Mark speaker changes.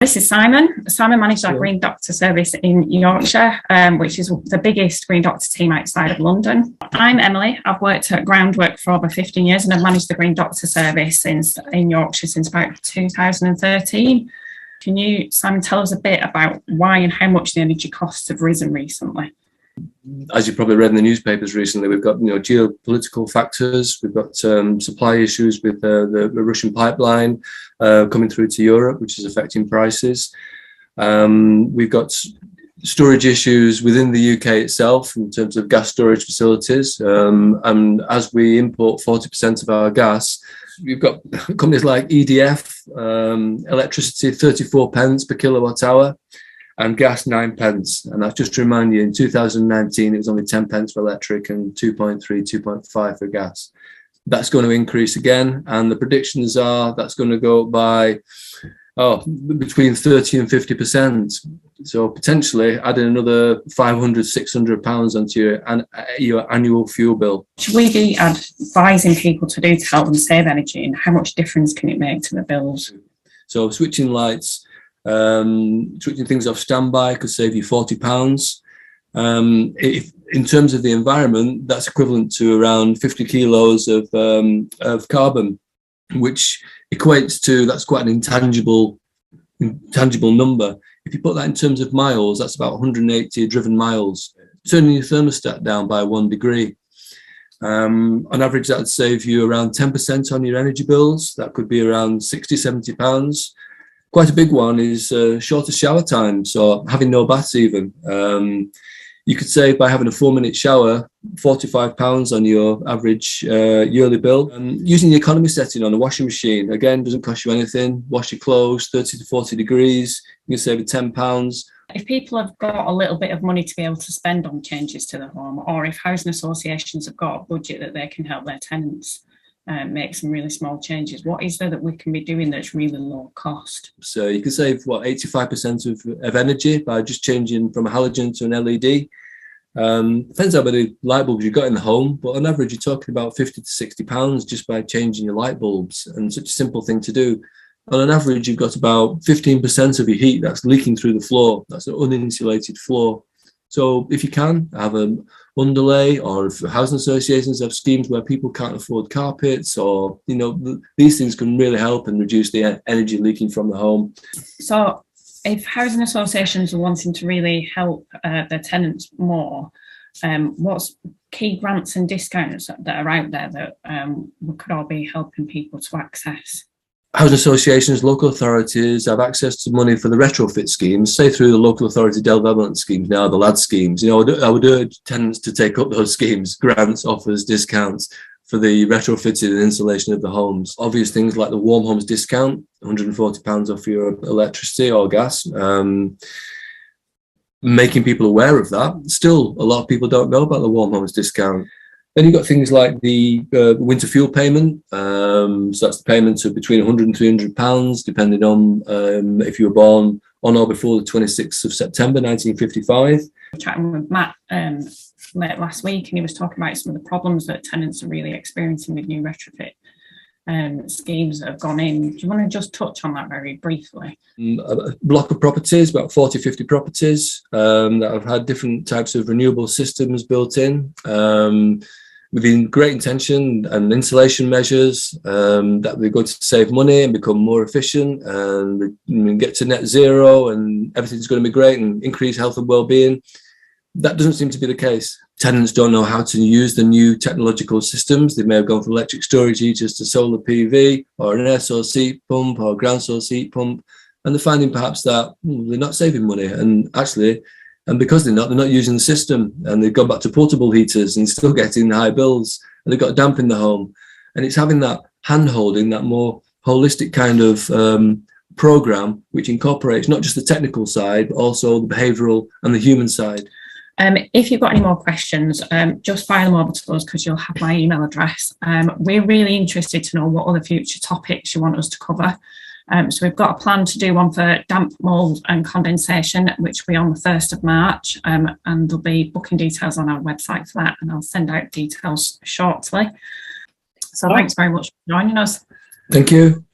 Speaker 1: This is Simon. Simon managed our Green Doctor service in Yorkshire, which is the biggest Green Doctor team outside of London. I'm Emily. I've worked at Groundwork for over 15 years and I've managed the Green Doctor service in Yorkshire since about 2013. Can you, Simon, tell us a bit about why and how much the energy costs have risen recently?
Speaker 2: As you probably read in the newspapers recently, we've got geopolitical factors, we've got supply issues with the Russian pipeline coming through to Europe, which is affecting prices. We've got storage issues within the UK itself in terms of gas storage facilities, and as we import 40% of our gas, we've got companies like EDF, electricity 34 pence per kilowatt hour, and gas 9 pence. And that's just to remind you, in 2019, it was only 10 pence for electric and 2.3, 2.5 for gas. That's going to increase again. And the predictions are that's going to go up by between 30 and 50%. So potentially adding another 500, 600 pounds onto your annual fuel bill.
Speaker 1: Should we be advising people to do to help them save energy, and how much difference can it make to the bills?
Speaker 2: So switching lights, switching things off standby could save you £40. If in terms of the environment, that's equivalent to around 50 kilos of carbon, which equates to, that's quite an intangible number. If you put that in terms of miles, that's about 180 driven miles. Turning your thermostat down by 1 degree. On average, that would save you around 10% on your energy bills. That could be around 60, 70 pounds. Quite a big one is shorter shower times, or having no baths even. You could save by having a 4-minute shower, £45 on your average yearly bill. Using the economy setting on a washing machine, again, doesn't cost you anything. Wash your clothes 30 to 40 degrees, you can save £10.
Speaker 1: If people have got a little bit of money to be able to spend on changes to the home, or if housing associations have got a budget that they can help their tenants make some really small changes, what is there that we can be doing that's really low cost? So
Speaker 2: you can save 85% of energy by just changing from a halogen to an LED. Depends how many light bulbs you've got in the home, but on average you're talking about 50 to 60 pounds just by changing your light bulbs, and such a simple thing to do. And on average you've got about 15% of your heat that's leaking through the floor. That's an uninsulated floor. So if you can have an underlay, or if housing associations have schemes where people can't afford carpets, or these things can really help and reduce the energy leaking from the home.
Speaker 1: So if housing associations are wanting to really help their tenants more, what's key grants and discounts that are out there that we could all be helping people to access?
Speaker 2: Housing associations, local authorities have access to money for the retrofit schemes, say through the local authority development schemes now, the LAD schemes. I would urge tenants to take up those schemes, grants, offers, discounts for the retrofitted and installation of the homes. Obvious things like the warm homes discount, £140 off your electricity or gas. Making people aware of that. Still, a lot of people don't know about the warm homes discount. Then you've got things like the winter fuel payment. So that's the payments of between £100 and £300, depending on if you were born on or before the 26th of September 1955.
Speaker 1: Chatting with Matt late last week, and he was talking about some of the problems that tenants are really experiencing with new retrofit schemes that have gone in. Do you want to just touch on that very briefly?
Speaker 2: A block of properties, about 40, 50 properties that have had different types of renewable systems built in. Within great intention and insulation measures that they're going to save money and become more efficient and get to net zero, and everything's going to be great and increase health and well-being. That doesn't seem to be the case. Tenants don't know how to use the new technological systems. They may have gone from electric storage heaters to solar PV, or an air source heat pump, or ground source heat pump, and they're finding perhaps that they're not saving money, and because they're not using the system, and they've gone back to portable heaters and still getting high bills, and they've got damp in the home. And it's having that hand-holding, that more holistic kind of program, which incorporates not just the technical side, but also the behavioural and the human side.
Speaker 1: If you've got any more questions, just fire them over to us, because you'll have my email address. We're really interested to know what other future topics you want us to cover. So we've got a plan to do one for damp, mould and condensation, which will be on the 1st of March, and there'll be booking details on our website for that, and I'll send out details shortly. So thanks very much for joining us.
Speaker 2: Thank you.